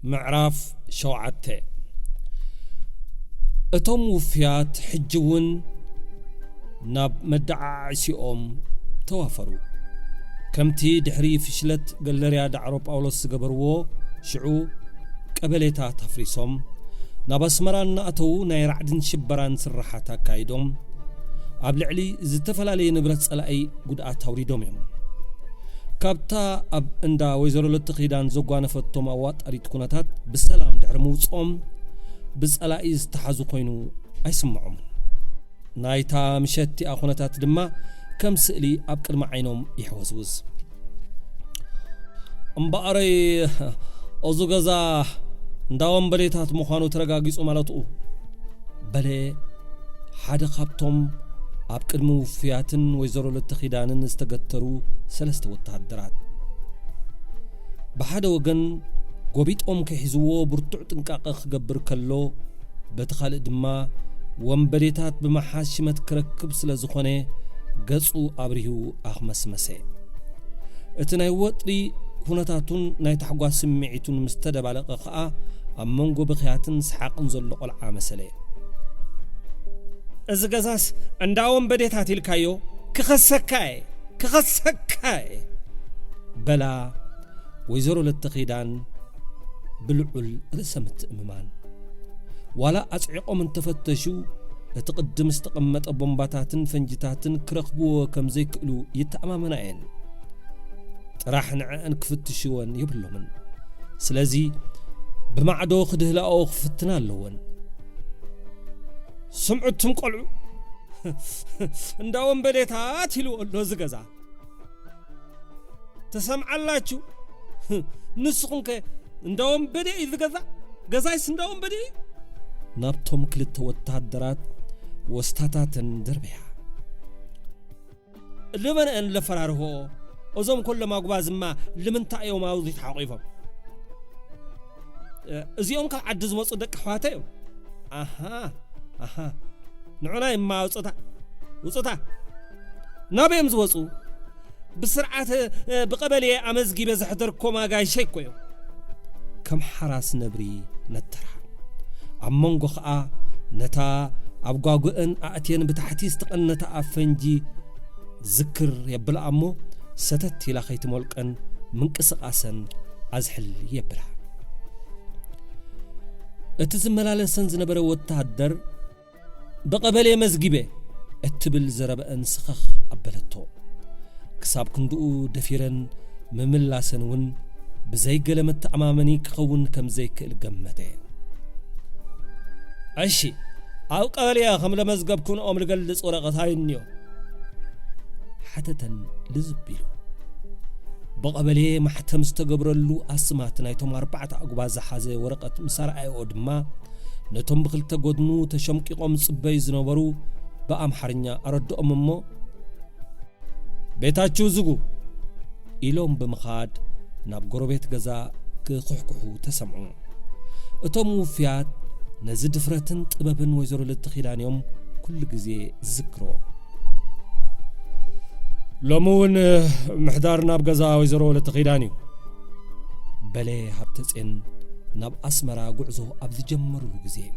معراف شوعته اتم وفيات حجون ناب مدعى عسيوم توافروا كمتي دحري فشلت قلريا دعرو باولوس قبرو شعو قبليتا تفريسوم نابسمران اتو ناي رعدن شبران سرحاتا كايدوم ابلعلي زتفلالي نبرت صلاي غدات توريدوم يم كابتا اب اندا ويزرو لتخيدان زغوانفتوم اوات اريت كوناتات بسلام دحر موصوم بصلاي استحازو كوينو ايسمعوم نايتا مشتي اخوناتات دما كم سئلي اب قدم عينوم يحوزوز امباري اوزغزا نداوم بريتات مخانو ترغاغيصو مالتو بلي حدا خابتوم اب قدم وفياتن ويزرو لتخيدانن استغترو ثلاثه وتادرات بحدا وغن غوبيطوم كحزوو برتع طنقاق خغبر كلو بتخالق دما ومبريتات بمحاشمت كركب سلازخونه غصو ابريو اخمسمسه اتناي وطري هونتاتون ناي تحغوا سمعيتون مستدبالق خا امنغو بخياتن سحاقن زلو قلعه مسله ازغزاس انداوم بديتات يلكايو كخسكاي بلا ويزرو للتخيدان بالعل رسمت اممان ولا اصعقوم تفتشو تقدم استقمت بومباتاتن فنجتاتن كرخبو كم زي كلو يتامامناين راح نعن كفتشون يبلمن سلازي بمعدو خدهلاو خفتنا لون سمعتم قلعو انداوم بديتات يلو لو زغزا تسمعلاچو نسخنك انداوم بدي يزغزا غزايس انداوم بدي نابتوم كلت وتادرات وستاتاتن دربيا لمن ان لفراره ازوم كل ما غبازما لمن تايو ماوزي تحقيفهم ازيون كعدز مص دق حواتيو اها نعنا ما وصتا نابيم زوصو بسرعه بقبلي امزغي بزحدركم اغايشي كويو كم حراس نبري نترا امونغو خا نتا ابغاغن اتين بتحتي استقنتا افنجي ذكر يبلا امو ستت الى خيت ملقن منقسقاسن ازحل يبلا اتزملالسن زنبره وتادر بقبلي مزغيبه اتبل زرب انسخخ ابلتو كساب كندو دفيرن مملاسن ون بزي قلمت امامني كخون كم زي كالقمته عشي او قاليا خمله مزغب كون ام لغلص ورقه هاينيو حتتن لزبيلو بقبلي محتم استغبرلو اسمات نايتوم 4 اغباز حازه ورقه مسارعي ودما نتوم بخلته غدنو تشمقيقوم صبي زنبرو بامحرنيا اردوممو بيتاچو زغو إلوم بمخاد ناب غروبيت غزا كخخخو تسمعو اتوم وفيات نزد فرتن طببن ويزرو للتخيدانيوم كل غزي ذكرو لمون محدار ناب غزا ويزرو للتخيدانيو بلي حبتصن ناب اسمرا غعزو ابز جمرو غزي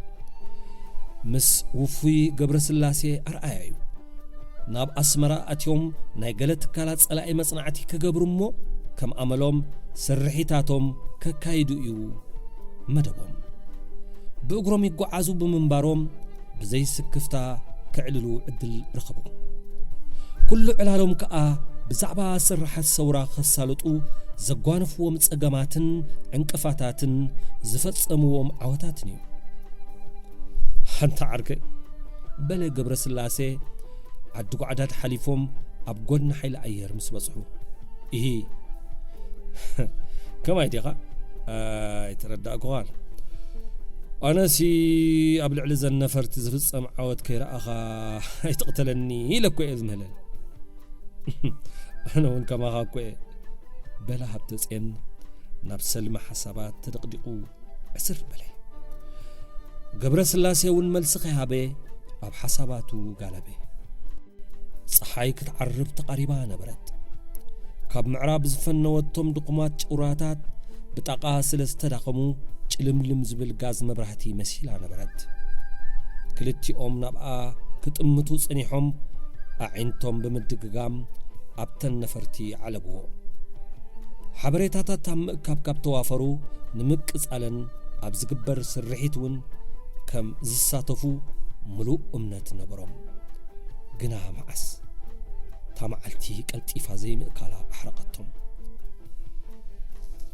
مس وفي غبر سلاسي ارآيو ناب اسمرا اتيوم ناي غلت كالات صلاي مصنعتي كغبرمو كم عملهم سرحيتاتهم ككايدو يو مدبهم بأقرم يقعزوا بمنبارهم بزي سكفتا كعللو عدل رخبو كل علالهم كأ بزعبا سرحة السورة خسالتو زقوانفوهم تسقاماتن عنكفاتاتن زفتسقموهم عواتاتنيو حانتا عركي بلا قبر سلاسي عدقو عداد حليفهم أبقون حيل أير مسبصحو إيه كما يديقا يتردأ قوال أنا سي قبل علز النفر تزفص معود كيرا أخا يتقتلني لكو إذن هلال أنا وين كما خاكو بلا هبتسين نبسلم حسابات تدقدقو عسر بلاي قبر سلاسي ونملسخي هابي أب حساباتو قالبي صحاي كتعرب تقريبا نبرت كاب معراب زفنوتهم دقمات قراتات بطاقه سلسته داخمو ጭልምልም ዝብል ጋዝ መብራህቲ መሲላ ነበረት ክልቲኦም ናብኣ ክጥምቱ ጽኒሖም ኣዒንቶም ብምድግጋም ኣብተን ነፈርቲ ዓለብዎ ሓበሬታታት ምእካብ ካብ ተዋፈሩ ንምቅጻለን ኣብ ዝግበር ስርሒት እውን ከም ዝሳተፉ ሙሉእ እምነት ነበሮም ግና መዓስ ታማዓልቲ ቀልጢፋ ዘይምእካላ ኣሕረቐቶም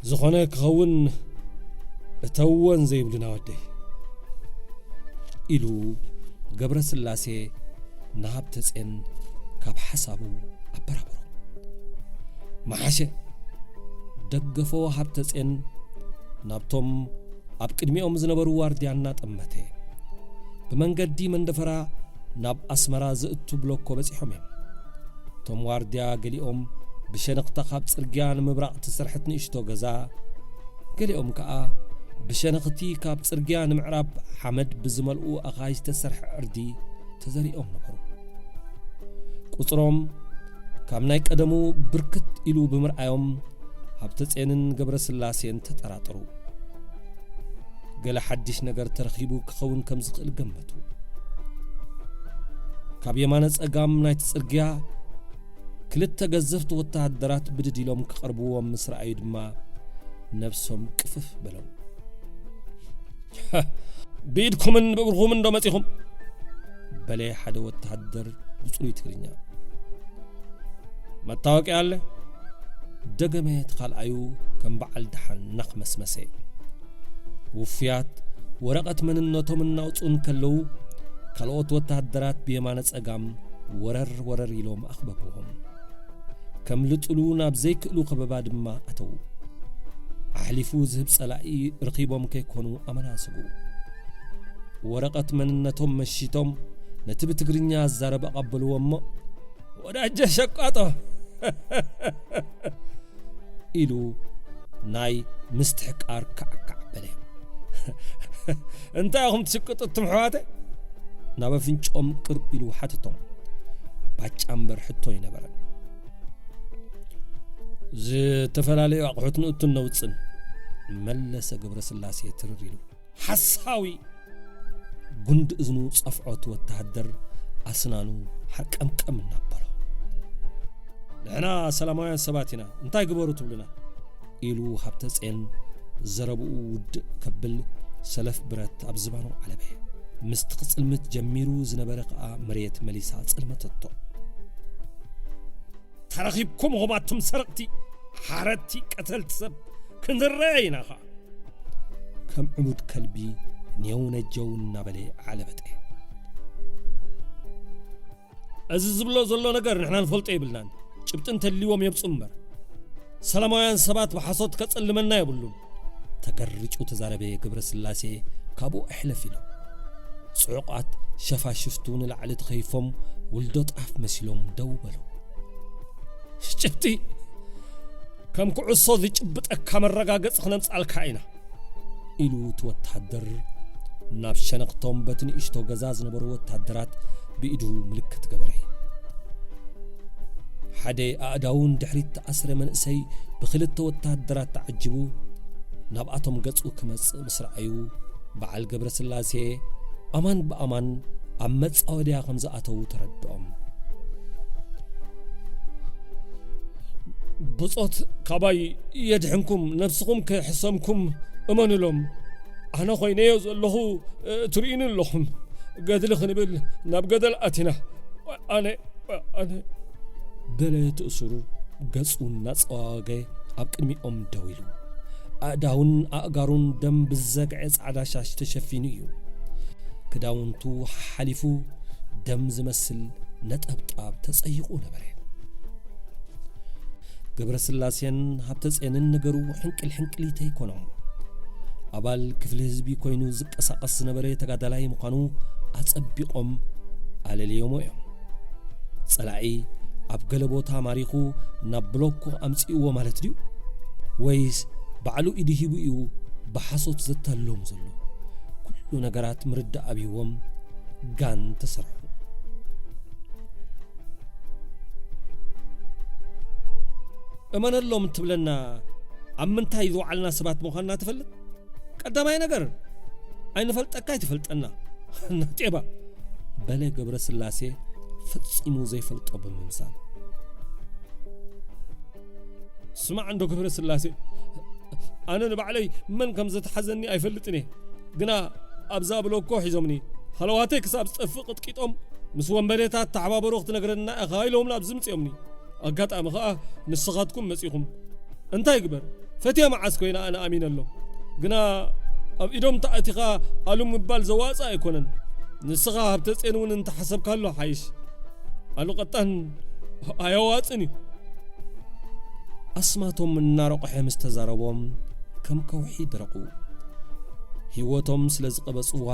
ዝኾነ ክኸውን እተወን ዘይብልና ወደይ ኢሉ ገብረ ስላሴ ናብተጽን ካብ ሓሳቡ ኣበራበሮ ማሓሸ ደገፎ ሃብተጽን ናብቶም ኣብ ቅድሚኦም ዝነበሩ ዋርድያና ጠመተ ብመንገዲ መንደፈራ ናብ ኣስመራ ዝእቱ ብሎኮ በጺሖም እዮም ቶም ዋርድያ ገሊኦም ብሸነኽታ ካብ ጽርግያ ንምብራቕ ትሰርሕት ንእሽቶ ገዛ ገሊኦም ከዓ ብሸነኽቲ ካብ ጽርግያ ንምዕራብ ሓመድ ብዝመልኡ ኣኻይ ዝተሰርሐ ዕርዲ ተዘሪኦም ነበሩ ቁጽሮም ካብ ናይ ቀደሙ ብርክት ኢሉ ብምርኣዮም ሃብተጽንን ገብረ ስላሴን ተጠራጠሩ ገለ ሓድሽ ነገር ተረኺቡ ክኸውን ከም ዝኽእል ገመቱ ካብ የማነ ጸጋም ናይቲ ጽርግያ ክልተ ገዘፍቲ ወታደራት ብድዲሎም ክቐርብዎም ምስ ረኣዩ ድማ ነፍሶም ቅፍፍ በሎም ብኢድኩምን ብእግርኹምን ዶ መጺኹም በለ ሓደ ወታደር ብጽሩይ ትግርኛ መታወቂያ ኣለ ደገመ ተኻልኣዩ ከም በዓል ደሓን ናኽመስመሰ ውፍያት ወረቐት መንነቶም እናውጹን ከለዉ ካልኦት ወታደራት ብየማነ ጸጋም ወረር ኢሎም ኣኽበብዎም ከም ልጥሉ ናብ ዘይክእሉ ኸበባ ድማ ኣተዉ ኣሕሊፉ ዝህብ ጸላኢ ርኺቦም ከይኮኑ ኣመናስጉ ወረቐት መንነቶም መሽቶም ነቲ ብትግርኛ ዛረብ ኣቐበልዎ እሞ ወዳጀ ሸቋጦ ኢሉ ናይ ምስትሕቃር ከዓካዕ በለ እንታይ ኣኹም ትሽቅጡ ትምሕዋተ ናብ ኣፍንጮም ቅርብ ኢሉ ሓትቶም ባጫምበር ሕቶ ይነበረን ዝተፈላለዩ ኣቑሑት ንእቱን ነውፅን መለሰ ገብረ ስላሴ ትርር ኢሉ ሓሳዊ ጉንድ እዝኑ ጸፍዖት ወታደር ኣስናኑ ሓርቀምቀም እናበሎ ንሕና ሰላማውያን ሰባት ኢና እንታይ ግበሩ ትብልና ኢሉ ሃብተጽን ዘረብኡ ውድእ ከብል ሰለፍ ብረት ኣብ ዝባኑ ዓለበ ምስቲ ቅጽልምት ጀሚሩ ዝነበረ ከዓ መሬት መሊሳ ጽልመተቶ ተረኺብኩም ሆማቱም ሰረቕቲ ሓረቲ ቀተልቲ ሰብ ክንረአይናኻ ከም ዕሙድ ከልቢ ኔው ነጀው እናበለ ዓለበጠ እዚ ዝብሎ ዘሎ ነገር ንሕና ንፈልጦ ይብልናን ጭብጥን ተልዎም የብፁ እምበር ሰላማውያን ሰባት ብሓሶት ከጸልመና የብሉን ተገርጩ ተዛረበ ገብረ ስላሴ ካብኡ ኣሕለፍ ኢሉ ጽዑቃት ሸፋሽፍቱ ንላዕሊ ተኸይፎም ውልዶ ጣፍ መሲሎም ደው በሉ ጭብጢ ከም ኩዕሶ ዝጭብጠካ መረጋገጽ ክነምጻልካ ኢና ኢሉ ወታደር ናብ ሸነኽቶም በትንእሽቶ ገዛ ዝነበሩ ወታደራት ብኢዱ ምልክት ገበረ ሓደ ኣእዳውን ድሕሪት ተኣስረ መንእሰይ ብኽልተ ወታደራት ተዓጅቡ ናብኣቶም ገጹ ክመጽእ ምስ ረኣዩ በዓል ገብረ ስላሴ ኣማን ብኣማን ኣብ መጻወድያ ከም ዝኣተዉ ተረድኦም ብጾት ካባይ የድሕንኩም ነፍስኹም ክሕሰምኩም እመንሎም ኣነ ኾይነዮ ዘለኹ ትርኢኑ ኣለኹም ገድሊ ክንብል ናብ ገደል ኣቲና ኣነ በለ ትእሱሩ ገጹ እናጸዋወገ ኣብ ቅድሚኦም ደው ኢሉ ኣእዳውን ኣእጋሩን ደም ብዘግዐ ጻዕዳ ሻሽ ተሸፊኑ እዩ ክዳውንቱ ሓሊፉ ደም ዝመስል ነጠብጣብ ተጸይቑ ነበረ ገብረ ስላሴን ሃብተጽንን ነገሩ ሕንቅል ይኮኖም ኣባል ክፍሊ ህዝቢ ኮይኑ ዝቀሳቀስ ዝነበረ ተጋዳላይ ምዃኑ ኣጸቢቆም ኣለልዮሞ እዮም ጸላኢ ኣብ ገለ ቦታ ማሪኹ ናብ ብሎኮ ኣምጺእዎ ማለት ድዩ ወይስ ባዕሉ ኢዱ ሂቡ እዩ ብሓሶት ዘተሎም ዘሎ ኩሉ ነገራት ምርዳእ ኣብዎም ጋን ተሰርሑ እመነሎም ትብለና ኣብ ምንታይ ዝውዓልና ሰባት ምዃንና ትፈልጥ ቀዳማይ ነገር ኣይንፈልጠካ ይትፈልጠና ናጤባ በለ ገብረ ስላሴ ፈጽሙ ዘይፈልጦ ብምምሳል ስማዕ እንዶ ገብረ ስላሴ ኣነ ንባዕለይ መን ከም ዝተሓዘኒ ኣይፈልጥኒ ግና ኣብዛ ብሎኮ ሒዞምኒ ሃለዋተይ ክሳብ ዝጠፍቕ ጥቂጦም ምስ ወንበዴታት ተሓባበሩ ክትነግረና ኢኻ ኢሎም ናብ ዝምፅዮምኒ ኣጋጣሚ ኸኣ ንስኻትኩም መፂኹም እንታይ ግበር ፈትያ መዓስ ኮይና ኣነ ኣሚነሎ ግና ኣብ ኢዶም ተኣቲኻ ኣሉ ምባል ዘዋፅእ ኣይኮነን ንስኻ ሃብተፅን እውን እንተሓሰብካሎ ሓይሽ ኣሉ ቀጣን ኣየዋፅን እዩ ኣስማቶም እናረቑሐ ምስ ተዛረቦም ከም ከውሒ ደረቑ ህይወቶም ስለ ዝቐበፅዋ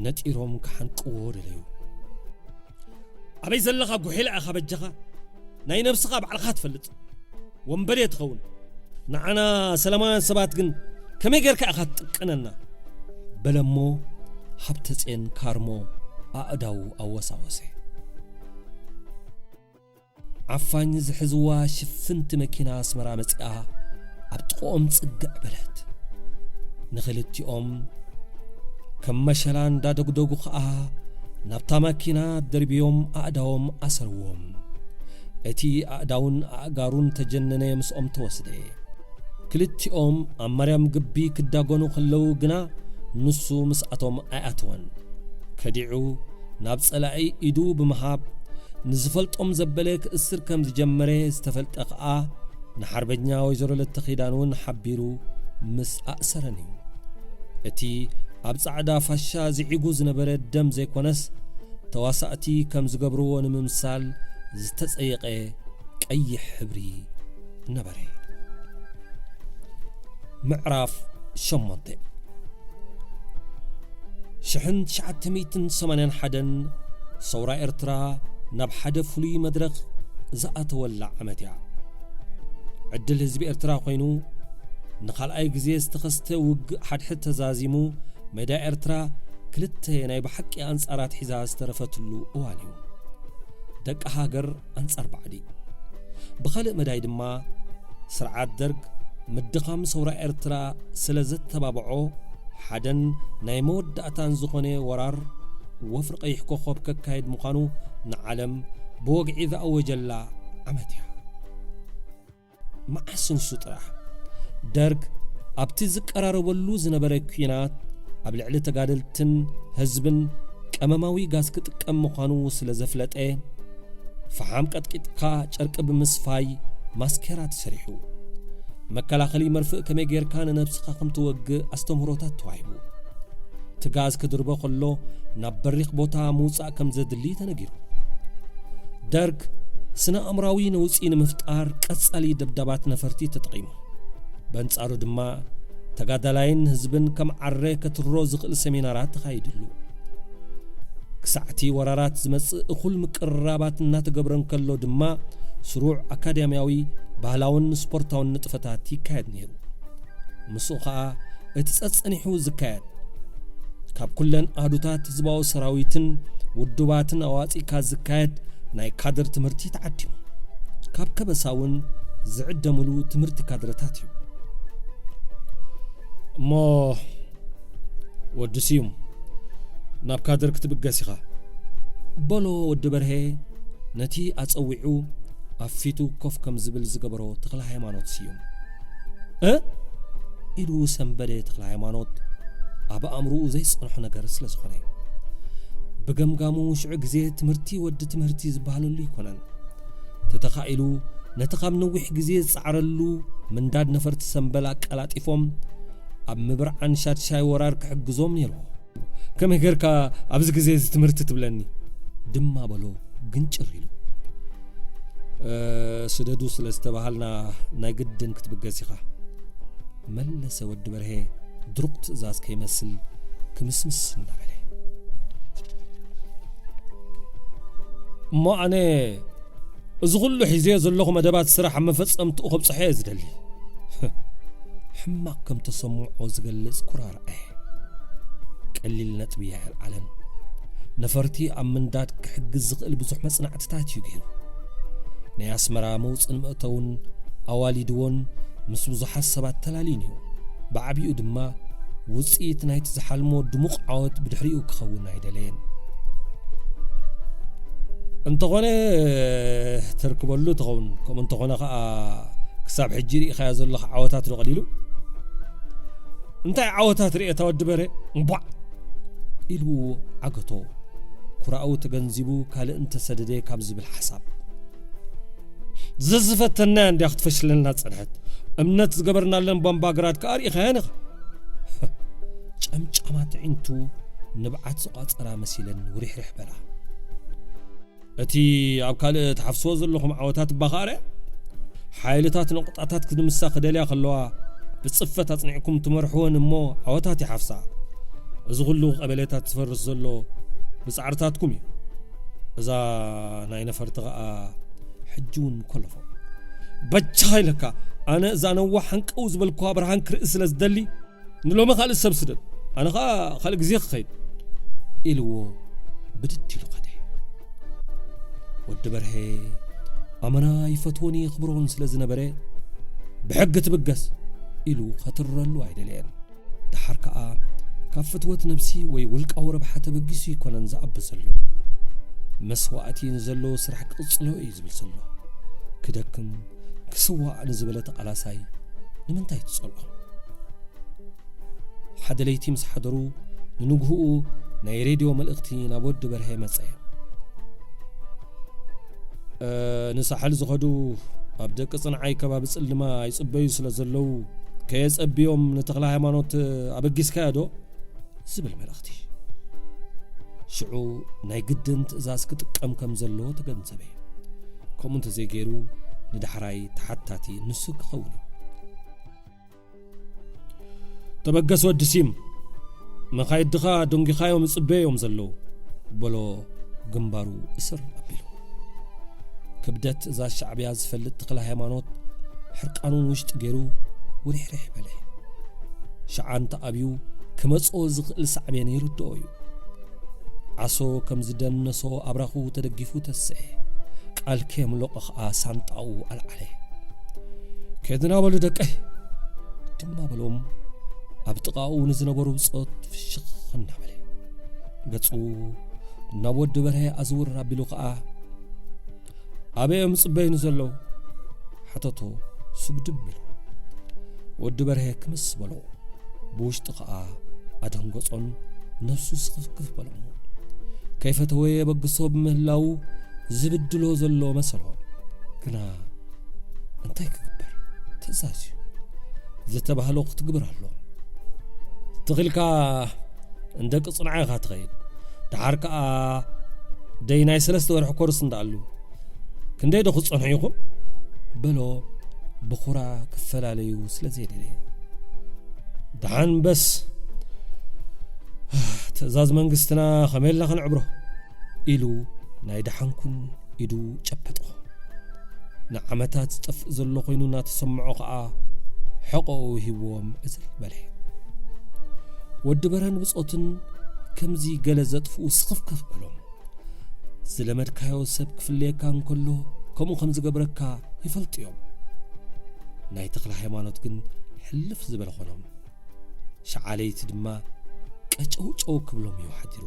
ነጢሮም ክሓንቅዎ ደለዩ ኣበይ ዘለኻ ጉሒላ ኢኻ በጀኻ ናይ ነብስኻ ባዕልኻ ትፈልጥ ወንበዴ ትኸውን ንዓና ሰላማውያን ሰባት ግን ከመይ ጌርካ ኢኻ ትጥቀነና በለሞ ሃብተፅን ካርሞ ኣእዳው ኣወሳወሰ ዓፋኝ ዝሕዝዋ ሽፍንቲ መኪና ኣስመራ መፅኣ ኣብ ጥቕኦም ጽግዕ በለት ንኽልቲኦም ከም መሸላ እንዳደግደጉ ኸኣ ናብታ መኪና ደርቢዮም ኣእዳዎም ኣሰርዎም እቲ ኣእዳውን ኣእጋሩን ተጀነነ ምስኦም ተወስደ ክልቲኦም ኣብ ማርያም ግቢ ክዳጎኑ ከለዉ ግና ንሱ ምስኣቶም ኣይኣትወን ከዲዑ ናብ ጸላኢ ኢዱ ብምሃብ ንዝፈልጦም ዘበለ ክእስር ከም ዝጀመረ ዝተፈልጠ ኸኣ ንሓርበኛ ወይዘሮ ለተኺዳን እውን ሓቢሩ ምስ ኣእሰረን እዩ እቲ ኣብ ጻዕዳ ፋሻ ዝዒጉ ዝነበረ ደም ዘይኮነስ ተዋሳእቲ ከም ዝገብርዎ ንምምሳል ዝተጸየቐ ቀይሕ ሕብሪ ነበረ ምዕራፍ 8 1981 ሰውራ ኤርትራ ናብ ሓደ ፍሉይ መድረኽ ዝኣተወላ ዓመት እያ ዕድል ህዝቢ ኤርትራ ኮይኑ ንኻልኣይ ግዜ ዝተኸስተ ውግእ ሓድሕድ ተዛዚሙ ሜዳ ኤርትራ ክልተ ናይ ብሓቂ ኣንጻራት ሒዛ ዝተረፈትሉ እዋን እዩ ደቂ ሃገር ኣንጻር ባዕዲ ብኻልእ መዳይ ድማ ስርዓት ደርግ ምድኻም ሰውራ ኤርትራ ስለ ዘተባብዖ ሓደን ናይ መወዳእታን ዝኾነ ወራር ወፍሪ ቀይሕ ኮኸብ ከካይድ ምዃኑ ንዓለም ብወግዒ ዝኣወጀላ ዓመት እያ መዓስ ንሱ ጥራሕ ደርግ ኣብቲ ዝቀራረበሉ ዝነበረ ኩናት ኣብ ልዕሊ ተጋደልትን ህዝብን ቀመማዊ ጋዝ ክጥቀም ምዃኑ ስለ ዘፍለጠ ፈሓም ቀጥቂጥካ ጨርቂ ብምስፋይ ማስኬራ ተሰሪሑ መከላኸሊ መርፍእ ከመይ ጌርካ ንነብስኻ ከም ትወግእ ኣስተምህሮታት ተዋሂቡ ትጋዝ ክድርቦ ከሎ ናብ በሪኽ ቦታ ምውፃእ ከም ዘድሊ ተነጊሩ ደርግ ስነ ኣእምራዊ ነውፂ ንምፍጣር ቀጻሊ ደብዳባት ነፈርቲ ተጠቒሙ በንጻሩ ድማ ተጋዳላይን ህዝብን ከም ዓረ ከትሮ ዝኽእል ሰሚናራት ተኻይድሉ ክሳዕቲ ወራራት ዝመጽእ እኹል ምቅርራባት እናተገብረን ከሎ ድማ ስሩዕ ኣካዳሚያዊ ባህላውን ስፖርታውን ንጥፈታት ይካየድ ነይሩ ምስኡ ኸኣ እቲ ጸጸኒሑ ዝካየድ ካብ ኩለን ኣህዱታት ህዝባዊ ሰራዊትን ውድባትን ኣዋፂካ ዝካየድ ናይ ካድር ትምህርቲ ተዓዲሙ ካብ ከበሳውን ዝዕደምሉ ትምህርቲ ካድረታት እዩ እሞ ወዲ ስዩም ናብ ካድር ክትብገስ ኢኻ በሎ ወዲ በርሄ ነቲ ኣጸዊዑ ኣፊቱ ኮፍ ከም ዝብል ዝገበሮ ተኽለ ሃይማኖት ስዩም ኢሉ ሰንበደ ተኽለ ሃይማኖት ኣብ ኣእምሮኡ ዘይጸንሖ ነገር ስለ ዝኾነ ብገምጋሙ ሽዑ ግዜ ትምህርቲ ወዲ ትምህርቲ ዝበሃለሉ ይኮነን ተተኻኢሉ ነቲ ካብ ነዊሕ ግዜ ዝጻዕረሉ ምንዳድ ነፈርቲ ሰንበል ኣቀላጢፎም ኣብ ምብርዓን ሻድሻይ ወራር ክሕግዞም ነይሩ ከመይ ጌርካ ኣብዚ ግዜ እዚ ትምህርቲ ትብለኒ ድማ በሎ ግንጭር ኢሉ ስደዱ ስለ ዝተባሃልና ናይ ግድን ክትብገስ ኢኻ መለሰ ወዲ በርሄ ድሩቕ ትእዛዝ ከይመስል ክምስምስ እናበለ እሞ ኣነ እዚ ኩሉ ሒዘዮ ዘለኹ መደባት ስራሕ ኣብ መፈጸምትኡ ከብፅሐ እየ ዝደሊ ሕማቕ ከም ተሰምዖ ዝገልጽ ኩራርዐ ቀሊል ነጥቢ የልዓለን ነፈርቲ ኣብ ምንዳድ ክሕግዝ ዝኽእል ብዙሕ መጽናዕትታት እዩ ገይሩ ናይ ኣስመራ መውፅን ምእተውን ኣዋሊድዎን ምስ ብዙሓት ሰባት ተላሊን እዩ ብዓብኡ ድማ ውጽኢት ናይቲ ዝሓልሞ ድሙቕ ዓወት ብድሕሪኡ ክኸውን ኣይደለየን እንተኾነ ተርክበሉ ትኸውን ከምኡ እንተኾነ ከዓ ክሳብ ሕጂ ሪኢኻዮ ዘለኻ ዓወታት ዶ ቀሊሉ እንታይ ዓወታት ሪእየ ተወዲ በረ እምቧዕ ኢሉ ዓገቶ ኩራኡ ተገንዚቡ ካልእ እንተሰደደ ካብ ዝብል ሓሳብ ዝዝፈተና እንዲያ ክትፈሽለና ፀንሐት እምነት ዝገበርናለን ቦምባግራድ ከሪኢኻዮ ንኻ ጨምጫማት ዒንቱ ንብዓት ዝቋፀራ መሲለን ውሪሕሪሕ በላ እቲ ኣብ ካልእ ተሓፍስዎ ዘለኹም ዓወታት ባኻረ ሓይልታት ነቁጣታት ክድምሳ ክደልያ ከለዋ ብፅፈት ኣፅኒዕኩም ትመርሕዎን እሞ ዓወታት ይሓፍሳ እዚ ኩሉ ቀበሌታት ዝፈርስ ዘሎ ብፃዕርታትኩም እዩ እዛ ናይ ነፈርቲ ከዓ ሕጂውን ኮለፎ በጃ ኢለካ ኣነ እዛ ነዋሕ ሓንቀው ዝበልኩዋ ብርሃን ክርኢ ስለ ዝደሊ ንሎሚ ካልእ ሰብ ስደድ ኣነ ከዓ ካልእ ግዜ ክኸይድ ኢልዎ ብድድ ኢሉ ኸደ ወዲ በርሄ ኣመና ይፈትዎኒ ክብሮን ስለ ዝነበረ ብሕጊ ትብገስ ኢሉ ኸትረሉ ኣይደልየን ድሓር ከዓ ካብ ፍትወት ነብሲ ወይ ውልቃዊ ረብሓ ተበጊሱ ይኮነን ዝኣቢ ዘሎ መስዋእቲ ንዘሎ ስራሕ ክቕፅሎ እዩ ዝብል ዘሎ ክደክም ክስዋዕ ንዝበለ ተቓላሳይ ንምንታይ ትጸልኦ ሓደ ለይቲ ምስ ሓደሩ ንንግህኡ ናይ ሬድዮ መልእኽቲ ናብ ወዲ በርሄ መፀ ንሳሓል ዝኸዱ ኣብ ደቂ ጽንዓይ ከባቢ ጽልማ ይጽበዩ ስለ ዘለው ከየጸቢዮም ንተኽለ ሃይማኖት ኣበጊስካዮ ዶ ዝብል መልእኽቲ ሽዑ ናይ ግድን ትእዛዝ ክጥቀም ከም ዘለዎ ተገንዘበ ከምኡ እንተዘይገይሩ ንዳሕራይ ተሓታቲ ንሱ ክኸውን ተበገስ ወዲ ሲም መኻይድኻ ዶንጊኻዮም ይጽበዮም ዘለው በሎ ግንባሩ እስር ኣቢሉ ክብደት እዛ ሻዕብያ ዝፈልጥ ተኽለ ሃይማኖት ሕርቃኑን ውሽጢ ገይሩ ውሪሕሪሕ በለ ሸዓን ተኣብዩ ክመፅኦ ዝኽእል ሳዕቤን ይርድኦ እዩ ዓሶ ከም ዝደነሶ ኣብራኹ ተደጊፉ ተስዐ ቃል ከየምለቆ ከዓ ሳንጣኡ ኣልዓለ ከድና በሉ ደቀይ ድማ በሎም ኣብ ጥቓኡ ንዝነበሩ ብፆት ፍሽኽ እናበለ ገፁ ናብ ወዲ በርሄ ኣዝውር ኣቢሉ ከዓ ኣበዮም ጽበይኑ ዘለው ሓተቶ ስግድም ኢሉ ወዲ በርሄ ክምስ በሎ ብውሽጢ ከዓ ኣደንገጾን ነፍሱ ስኽፍክፍ በሎሞ ከይፈተወየ በግሶ ብምህላው ዝብድሎ ዘሎ መሰሎ ግና እንታይ ክግበር ትእዛዝ እዩ ዝተባህሎ ክትግብር ኣሎ ትኽልካ እንደ ቅጽንዓ ኢኻ ትኸይድ ድሓር ከዓ ደይ ናይ 3 ወርሒ ኮርስ እንዳኣሉ ክንደይ ዶ ክጸንሑ ኢኹም በሎ ብኹራ ክፈላለዩ ስለ ዘይደለየ ድሓን በስ ትእዛዝ መንግስትና ኸመይልና ክንዕብሮ ኢሉ ናይ ድሓንኩን ኢዱ ጨበጦ ንዓመታት ዝጠፍእ ዘሎ ኮይኑ እናተሰምዖ ከዓ ሕቆኡ ሂቦም ዕዝል በለ ወዲ በረን ብፆትን ከምዚ ገለ ዘጥፍኡ ስኽፍከፍ በሎም ዝለመድካዮ ሰብ ክፍልየካ እንከሎ ከምኡ ከም ዝገብረካ ይፈልጥዮም ናይ ተኽለ ሃይማኖት ግን ሕልፍ ዝበለ ኾኖም ሸዓለይቲ ድማ ቀጨውጨው ክብሎም እዩ ሓዲሩ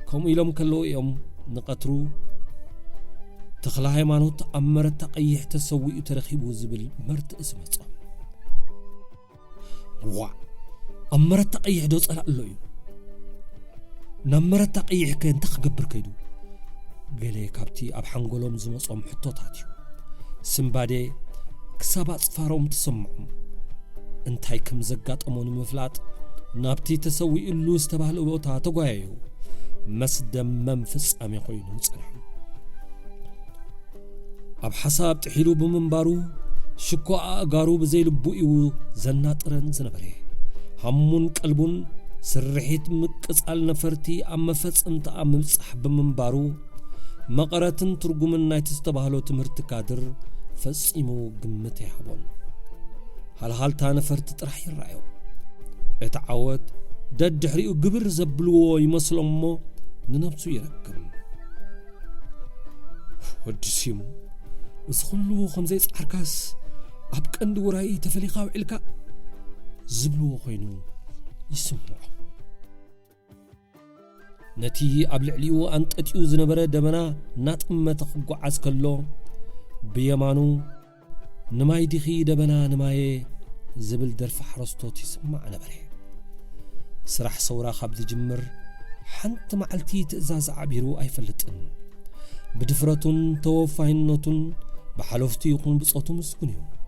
ከምኡ ኢሎም ከለዉ እዮም ንቐትሩ ተኽለ ሃይማኖት ኣብ መረታ ቀይሕ ተሰዊኡ ተረኺቡ ዝብል መርትእ ዝመጾም ዋ ኣብ መረታ ቀይሕ ዶ ጸላእ ኣሎ እዩ ናብ መረታ ቀይሕ ከ እንታይ ክገብር ከይዱ ገለ ካብቲ ኣብ ሓንጎሎም ዝመጾም ሕቶታት እዩ ስምባዴ ክሳብ ኣጽፋሮም ተሰምዖም እንታይ ከም ዘጋጠሞ ንምፍላጥ ናብቲ ተሰዊኡሉ ዝተባህለ ቦታ ተጓያዩ መስደመም ፍጻሜ ኮይኑ ጸንሑ ኣብ ሓሳብ ጥሒሉ ብምንባሩ ሽኮ ኣእጋሩ ብዘይልቡ እዩ ዘናጥረን ዝነበረ ሃሙን ቀልቡን ስርሒት ምቅጻል ነፈርቲ ኣብ መፈጸምቲ ኣብ ምብጻሕ ብምንባሩ መቐረትን ትርጉምን ናይቲ ዝተባህሎ ትምህርቲ ካድር ፈጺሙ ግምት ይሃቦን ሃልሃልታ ነፈርቲ ጥራሕ ይረአዮ እቲ ዓወት ደድሕሪኡ ግብር ዘብልዎ ይመስሎ እሞ ንነብሱ ይረክም ወዲ ሲሙ እዚ ኩሉ ከምዘይ ጻዕርካስ ኣብ ቀንዲ ውራይ ተፈሊኻ ውዒልካ ዝብልዎ ኮይኑ يسمعوا نتي أبلعليو أنتأتيو زنبرة دمنا ناتمة تخقع عسكالو بيمانو نماي دخي دبنا نماي زبل درف حرستو تسمع نبري سرح صورا خبد جمر حنت معلتي تأزاز عبيرو أي فلتن بدفرتون توفاينوتون بحلوفتي يكون بصوتو مسكونيو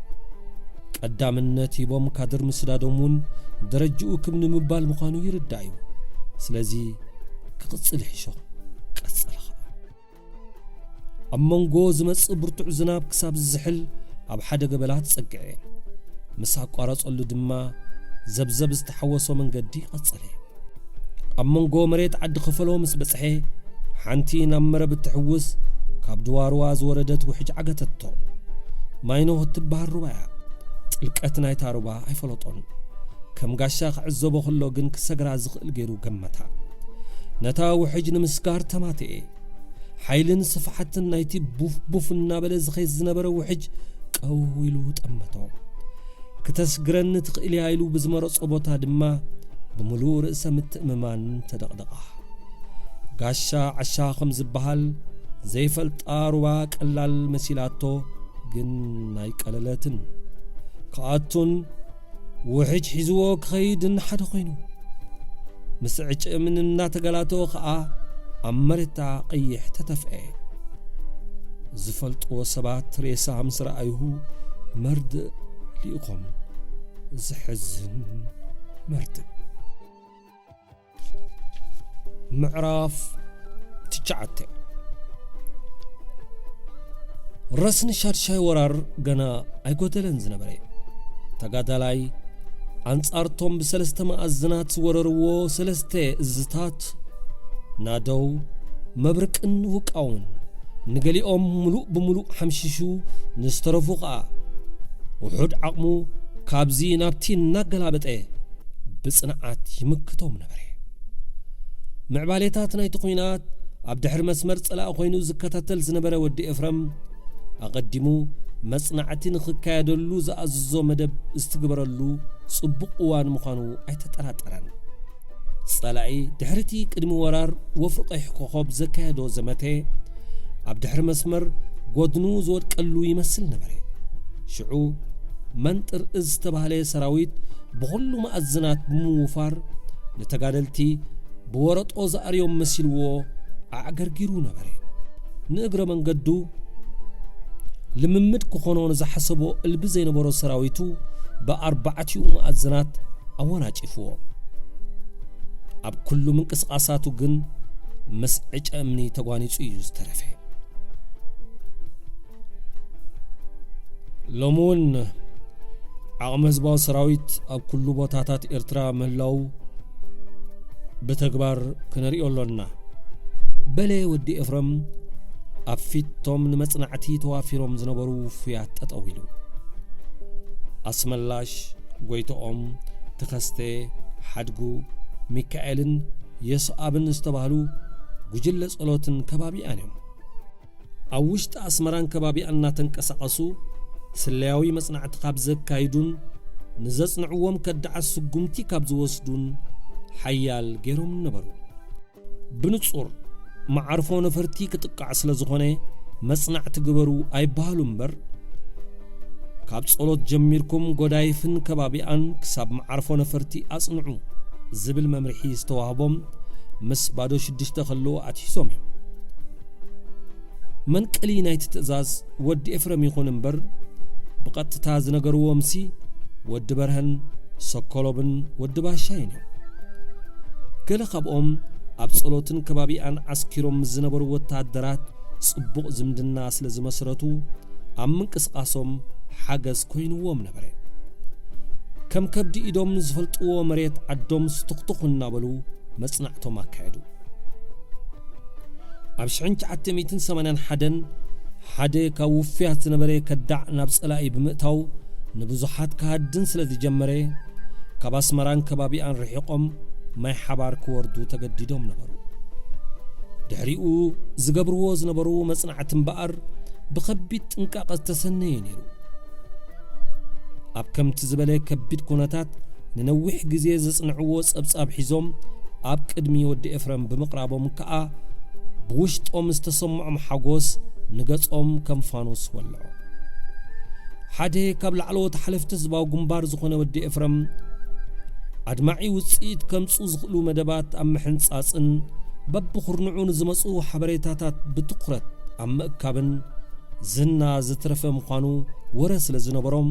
قدام النتي بوم كادر مسدادومون درجو كم نمبال مخانو يردايو سلازي كقصل حشو قصل خا أمونغو زمص برتع زناب كساب الزحل أب حدا قبلات صقعي مسا قارصلو دما زبزب استحوسو من قدي قصله أمونغو مريت عد خفلو مس بصحي حنتي نمر بتحوس كاب دواروا زوردت وحج عقتتو ماينو تبهر ربع ጥልቀት ናይታ ሩባ አይፈለጦን ከም ጋሻ ክዕዘቦ ከሎ ግን ክሰግራ ዝኽእል ገይሩ ገመታ ነታ ውሕጅ ንምስጋር ተማትኤ ሓይልን ስፍሓትን ናይቲ ቡፍ እናበለ ዝኸይዝ ዝነበረ ውሕጅ ቀዊሉ ጠመቶ ከተስግረን ትኽእል ያይሉ ብዝመረጾ ቦታ ድማ ብምሉእ ርእሰ ምትእምማን ተደቕደቓ ጋሻ ዓሻ ከም ዝበሃል ዘይፈልጣ ሩባ ቀላል መሲላቶ ግን ናይ ቀለለትን كأتون وحج حزوه كخيدن حد خينو مسعج من الناتقلاتو خاء أمرتا قيح تتفعي زفلت وصبات ريسا همسر أيهو مرد ليقوم زحزن مرد معراف تجعته رسن شارشاي ورار غنا أيقودلن زنبري تقادلاي أنصارتهم بسلسته مأزنات ورروا سلسته الزتات نادو مبركن وقاون نقلي ملوء بملوء حمششو نسترفقا وحد عقمو كابزي نابتي نقلابت بصنعات يمكتوم نبري معباليتات نايت قوينات عبدحر مسمر صلاة خوينو زكتاتل زنبري ودي إفرم أقدمو مصنعتين خكايدلو زاززو مدب استقبرلو صبق وان مخانو ايتطرطران صلاعي دحرتي قدم ورار وفرق يحقوخوب زكايدو زمته عبدحر مسمر غودنو زود قلو يمثل نبره شعو منطر از تباله سراويت بكل مأذنات بموفار نتقادلتي بورطو زاريوم مسلو اعغرغيرو نبره نغره منقدو لممد كخونون زحسبو البزين برو سراويتو بأربعتيو مأذنات أونا جفو أب كل من قسقاساتو جن مسعج أمني تقواني تسويجوز ترفه لمون عمز باو سراويت أب كل بوتاتات إرترا مهلاو بتكبر كنريو لنا بلي ودي إفرم أفيتهم نمصنعتي توافيرهم زنبرو فيات أطويلو أسملاش قويتهم تخستي حدقو ميكائيلن يسعبن استبهلو قجل صلوتن كبابي آنهم أوشت أسمران كبابي أننا تنكسقسو سلياوي مصنعت قابزك كايدون نزصنعوهم كدعا سقمتي كابز وسدون حيال غيرهم نبرو بنصور معرفو نفرتي كتقع سلازخونه مصنع تجبرو اي بالومبر كاب صلوت جميركم غدايفن كبابيان كساب معرفو نفرتي اصنعو زبل ممرحي استوهبهم مس بادو شدشت خلو اتحسوم من قلي نايت تزاز ود افرم يكون امبر بقطتا زنغرو ومسي ود برهن سكولوبن ود باشاين كل خبኦም أب صلوتن كبابيان عسكرهم زنبر وتعدرات صبق زمدنا سلزم مسرتو أمن قسقاسهم حاجز كوينوهم نبره كم كبدي إدوم زفلطو مريت عدوم ستقطقنا بلو مصنعتهم أكادو أبشعن تعتميتن سمنان حدا كوفيات نبره كدع نبس ألاقي بمقتاو نبزحات كهدن سلذي جمره كباس مران كبابيان رحيقهم ما حبار كوردو تجديدهم نبرو دحريقو زقبرو زنبرو مصنعة بقر بخبيت انقاق تسنين يرو أب كم تزبله كبيت كونتات ንነዊሕ ግዜ ዘጽንዕዎ ጸብጻብ ሒዞም ኣብ ቅድሚ ወዲ ኤፍረም ብምቕራቦም ከኣ ብውሽጦም ዝተሰምዖም ሓጎስ ንገጾም ከም ፋኖስ ወልዑ ሓደ ካብ ላዕለዎት ሓለፍቲ ህዝባዊ ግንባር ዝኾነ ወዲ ኤፍረም ኣድማዒ ውጽኢት ከምፁ ዝኽእሉ መደባት ኣብ ምሕንጻጽን በብኹርንዑን ዝመጹ ሓበሬታታት ብትኹረት ኣብ ምእካብን ዝና ዝተረፈ ምዃኑ ወረ ስለ ዝነበሮም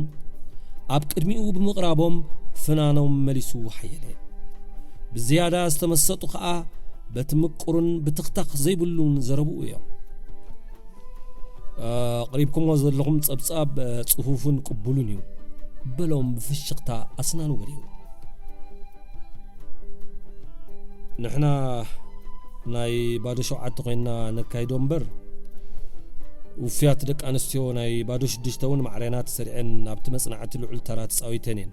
ኣብ ቅድሚኡ ብምቕራቦም ፍናኖም መሊሱ ሓየለ ብዝያዳ ዝተመሰጡ ከዓ በትምቁርን ብትኽታኽ ዘይብሉን ዘረብኡ እዮም قريبكم وزلهم تصبصاب صفوفن قبولون يو بلوم بفشقتا أسنان وريو نحنا ناي بادو شوعات تقينا نكايدون بر وفيات دك أنستيو ناي بادو شدشتون معرينات سريعين نابت مصنعات العلترات ساويتينين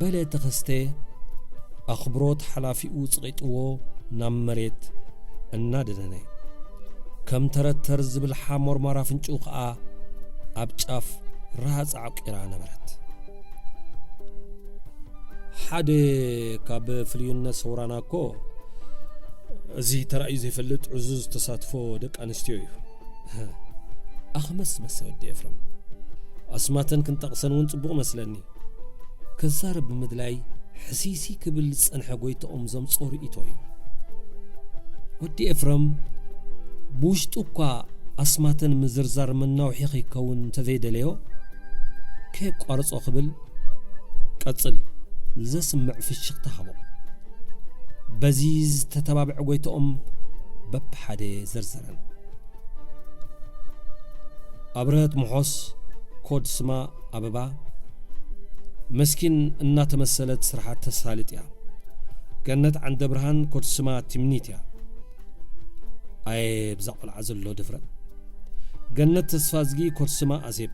بلا تخستي أخبروت حلافي وصغيتو نام مريت النادناني كم ترتر زبل حامور مرافن شوقا أبجاف راز عقيرا نبرت حد كاب فليون سوراناكو زي ترى زي فلت عزوز تصادفو دك أنستيو أخمس مسود إفرم أسماتن كنت أقصنون صبغ مسلني كزار بمدلاي حسيسي كبل صنحة قويت أمزم صور إيتوي ودي إفرم بوشتوكا أسماتن مزرزار من نوحي يكون تفيد ليو كيك قارص أخبل كتصل لزا سمع في الشق تحبو بزيز تتبابع قويت بب حدي زرزرن أبرهت محوس كود سما أبابا مسكين إنها تمثلت سرحات تسالتيا كانت عند برهان كود سما تمنيتيا أي بزاق العزل لو دفرت جنة تسفازجي كود سما أزيب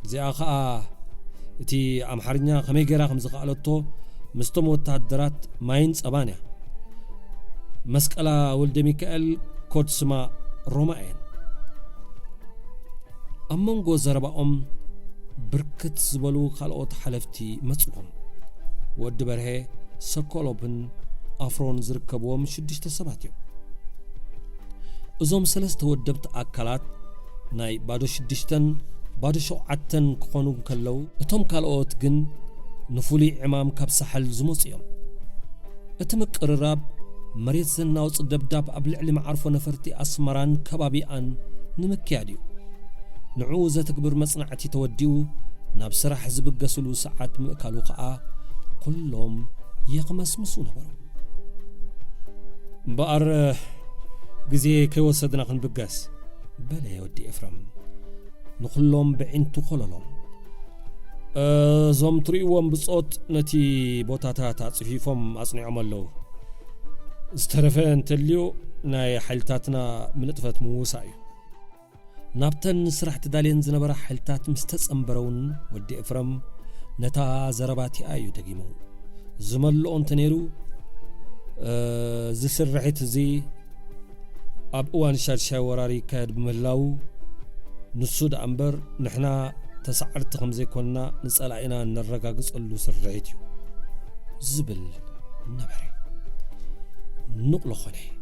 زي أخا تي أم حرنيا خمي جرا خمس قالتو مستمو تعدرات ماينز أبانيا مسكلا ولد ميكائيل كود سما روماين أمونغو زربا بركت زبلو خلقوت حلفتي مصوم ود برهي سكولوبن أفرون زركبوم شدشت سباتيو أزوم سلست ودبت أكلات ناي بادو شدشتن بادو شوعتن كونو كلو اتم خلقوت جن نفولي عمام كاب سحل زموصيوم اتمك قرراب مريت زناوص دبداب أبلعلي معرفو نفرتي أسمران كبابيان نمكياديو نعوزة تكبر مصنعتي توديو نابسرا حزب قسلو ساعات مأكالو قاء كلهم يقمس مسو نبرو بقر قزي كي وصدنا خن بقاس بلا يودي إفرام نخلهم بعينتو خلالهم زوم تريوهم بصوت نتي بوتاتا تصفيفهم أصنع عملو استرفين تليو ناي حلتاتنا ملطفت موسايو نابتن سرح تدالين زنبرا حلتات مستتصنبرون ودي إفرم نتا زرباتي آيو دقيمو زملو انتنيرو زي سرحيت زي أب اوان شارشا وراري كاد بملاو نسود أمبر نحنا تسعرت خمزي كنا نسأل عينا نرقاقص اللو سرحيتيو زبل نبري نقلو خلي